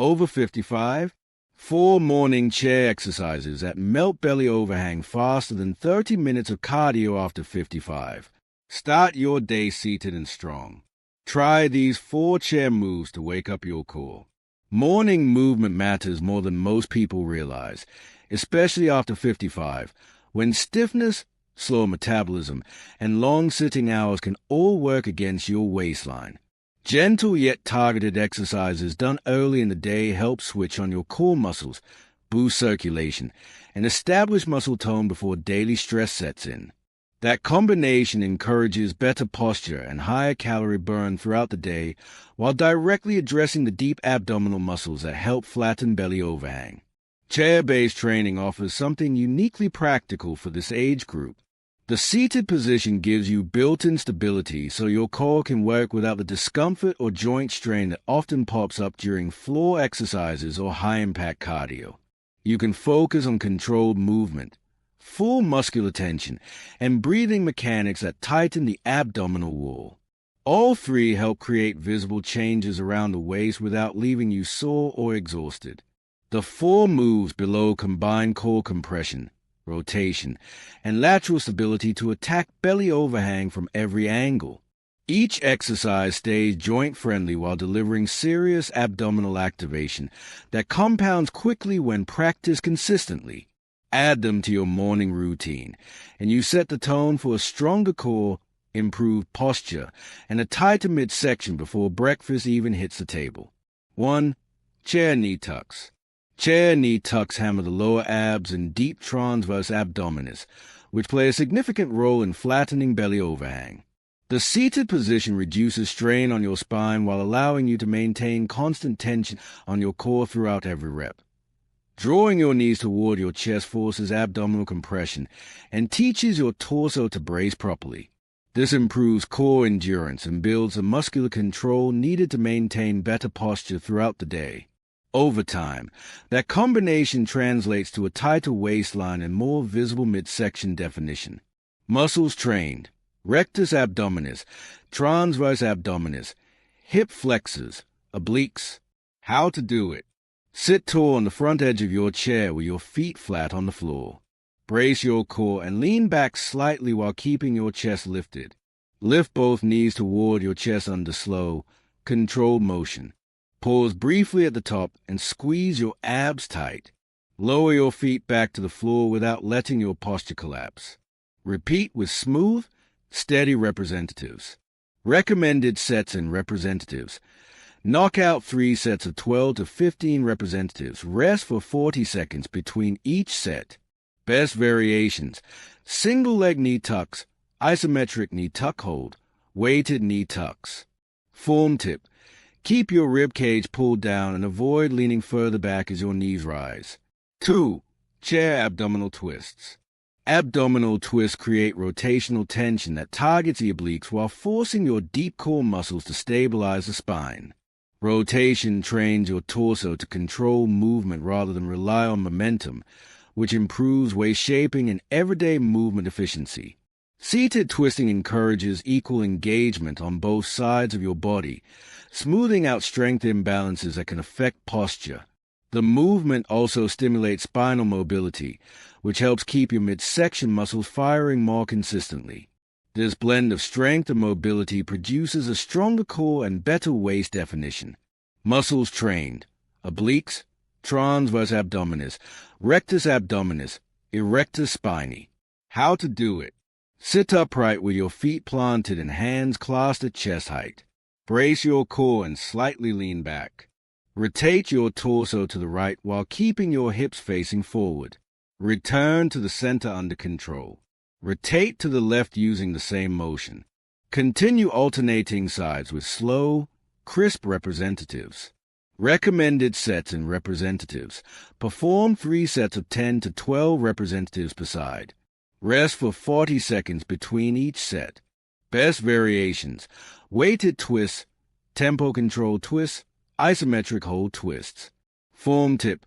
Over 55? 4 morning chair exercises that melt belly overhang faster than 30 minutes of cardio after 55. Start your day seated and strong. Try these 4 chair moves to wake up your core. Morning movement matters more than most people realize, especially after 55, when stiffness, slow metabolism, and long sitting hours can all work against your waistline. Gentle yet targeted exercises done early in the day help switch on your core muscles, boost circulation, and establish muscle tone before daily stress sets in. That combination encourages better posture and higher calorie burn throughout the day while directly addressing the deep abdominal muscles that help flatten belly overhang. Chair-based training offers something uniquely practical for this age group. The seated position gives you built-in stability so your core can work without the discomfort or joint strain that often pops up during floor exercises or high-impact cardio. You can focus on controlled movement, full muscular tension, and breathing mechanics that tighten the abdominal wall. All 3 help create visible changes around the waist without leaving you sore or exhausted. The 4 moves below combine core compression, rotation, and lateral stability to attack belly overhang from every angle. Each exercise stays joint-friendly while delivering serious abdominal activation that compounds quickly when practiced consistently. Add them to your morning routine, and you set the tone for a stronger core, improved posture, and a tighter midsection before breakfast even hits the table. 1. Chair knee tucks. Chair knee tucks hammer the lower abs and deep transverse abdominis, which play a significant role in flattening belly overhang. The seated position reduces strain on your spine while allowing you to maintain constant tension on your core throughout every rep. Drawing your knees toward your chest forces abdominal compression and teaches your torso to brace properly. This improves core endurance and builds the muscular control needed to maintain better posture throughout the day. Over time, that combination translates to a tighter waistline and more visible midsection definition. Muscles trained: rectus abdominis, transverse abdominis, hip flexors, obliques. How to do it. Sit tall on the front edge of your chair with your feet flat on the floor. Brace your core and lean back slightly while keeping your chest lifted. Lift both knees toward your chest under slow, controlled motion. Pause briefly at the top and squeeze your abs tight. Lower your feet back to the floor without letting your posture collapse. Repeat with smooth, steady representatives. Recommended sets and representatives. Knock out 3 sets of 12 to 15 representatives. Rest for 40 seconds between each set. Best variations: single leg knee tucks, isometric knee tuck hold, weighted knee tucks. Form tip: keep your rib cage pulled down and avoid leaning further back as your knees rise. 2. Chair abdominal twists. Abdominal twists create rotational tension that targets the obliques while forcing your deep core muscles to stabilize the spine. Rotation trains your torso to control movement rather than rely on momentum, which improves waist shaping and everyday movement efficiency. Seated twisting encourages equal engagement on both sides of your body, smoothing out strength imbalances that can affect posture. The movement also stimulates spinal mobility, which helps keep your midsection muscles firing more consistently. This blend of strength and mobility produces a stronger core and better waist definition. Muscles trained: obliques, transverse abdominis, rectus abdominis, erectus spinae. How to do it. Sit upright with your feet planted and hands clasped at chest height. Brace your core and slightly lean back. Rotate your torso to the right while keeping your hips facing forward. Return to the center under control. Rotate to the left using the same motion. Continue alternating sides with slow, crisp representatives. Recommended sets and representatives. Perform 3 sets of 10 to 12 representatives per side. Rest for 40 seconds between each set. Best variations: weighted twists, tempo-controlled twists, isometric hold twists. Form tip: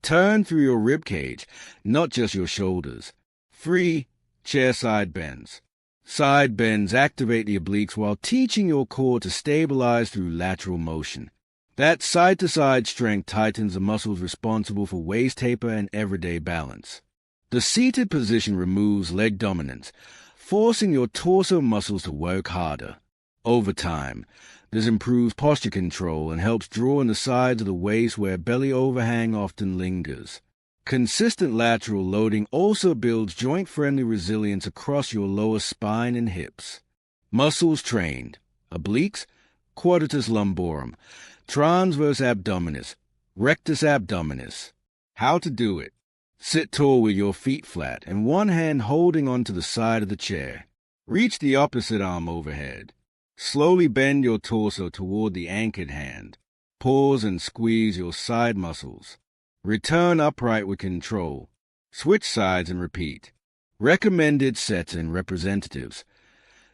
turn through your rib cage, not just your shoulders. 3. Chair side bends. Side bends activate the obliques while teaching your core to stabilize through lateral motion. That side-to-side strength tightens the muscles responsible for waist taper and everyday balance. The seated position removes leg dominance, forcing your torso muscles to work harder. Over time, this improves posture control and helps draw in the sides of the waist where belly overhang often lingers. Consistent lateral loading also builds joint-friendly resilience across your lower spine and hips. Muscles trained: obliques, quadratus lumborum, transverse abdominis, rectus abdominis. How to do it: sit tall with your feet flat and one hand holding onto the side of the chair. Reach the opposite arm overhead. Slowly bend your torso toward the anchored hand. Pause and squeeze your side muscles. Return upright with control. Switch sides and repeat. Recommended sets and representatives.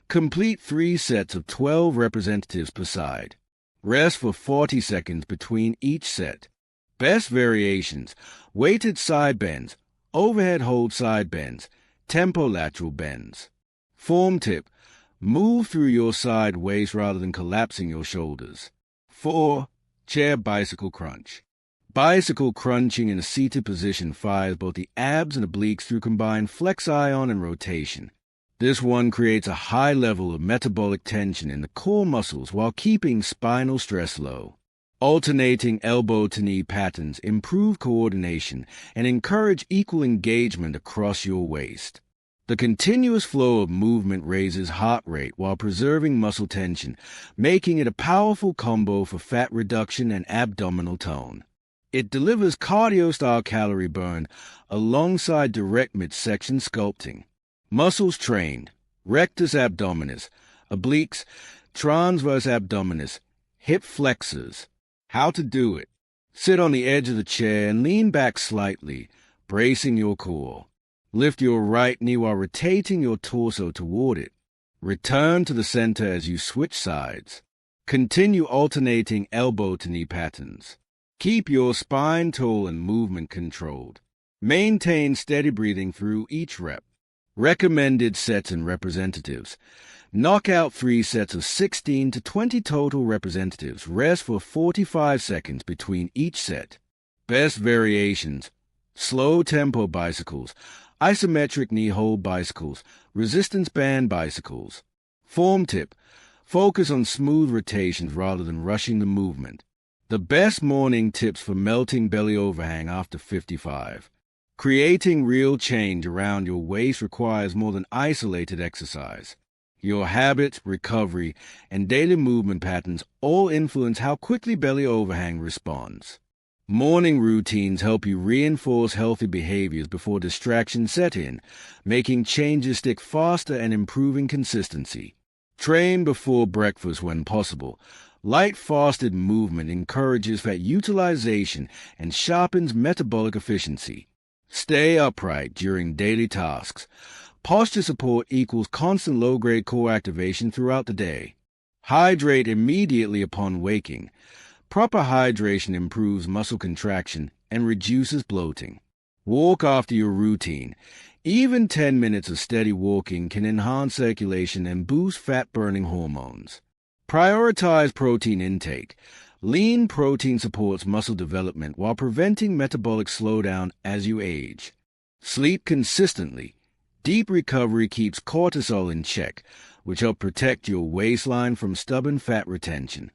Complete 3 sets of 12 representatives per side. Rest for 40 seconds between each set. Best variations: weighted side bends, overhead hold side bends, tempo lateral bends. Form tip: move through your side waist rather than collapsing your shoulders. 4. Chair bicycle crunch. Bicycle crunching in a seated position fires both the abs and obliques through combined flexion and rotation. This one creates a high level of metabolic tension in the core muscles while keeping spinal stress low. Alternating elbow-to-knee patterns improve coordination and encourage equal engagement across your waist. The continuous flow of movement raises heart rate while preserving muscle tension, making it a powerful combo for fat reduction and abdominal tone. It delivers cardio-style calorie burn alongside direct midsection sculpting. Muscles trained: rectus abdominis, obliques, transverse abdominis, hip flexors. How to do it: sit on the edge of the chair and lean back slightly, bracing your core. Lift your right knee while rotating your torso toward it. Return to the center as you switch sides. Continue alternating elbow-to-knee patterns. Keep your spine tall and movement controlled. Maintain steady breathing through each rep. Recommended sets and representatives. Knock out 3 sets of 16 to 20 total representatives. Rest for 45 seconds between each set. Best variations: slow tempo bicycles, isometric knee hold bicycles, resistance band bicycles. Form tip: focus on smooth rotations rather than rushing the movement. The best morning tips for melting belly overhang after 55. Creating real change around your waist requires more than isolated exercise. Your habits, recovery, and daily movement patterns all influence how quickly belly overhang responds. Morning routines help you reinforce healthy behaviors before distractions set in, making changes stick faster and improving consistency. Train before breakfast when possible. Light fasted movement encourages fat utilization and sharpens metabolic efficiency. Stay upright during daily tasks. Posture support equals constant low-grade core activation throughout the day. Hydrate immediately upon waking. Proper hydration improves muscle contraction and reduces bloating. Walk after your routine. Even 10 minutes of steady walking can enhance circulation and boost fat-burning hormones. Prioritize protein intake. Lean protein supports muscle development while preventing metabolic slowdown as you age. Sleep consistently. Deep recovery keeps cortisol in check, which helps protect your waistline from stubborn fat retention.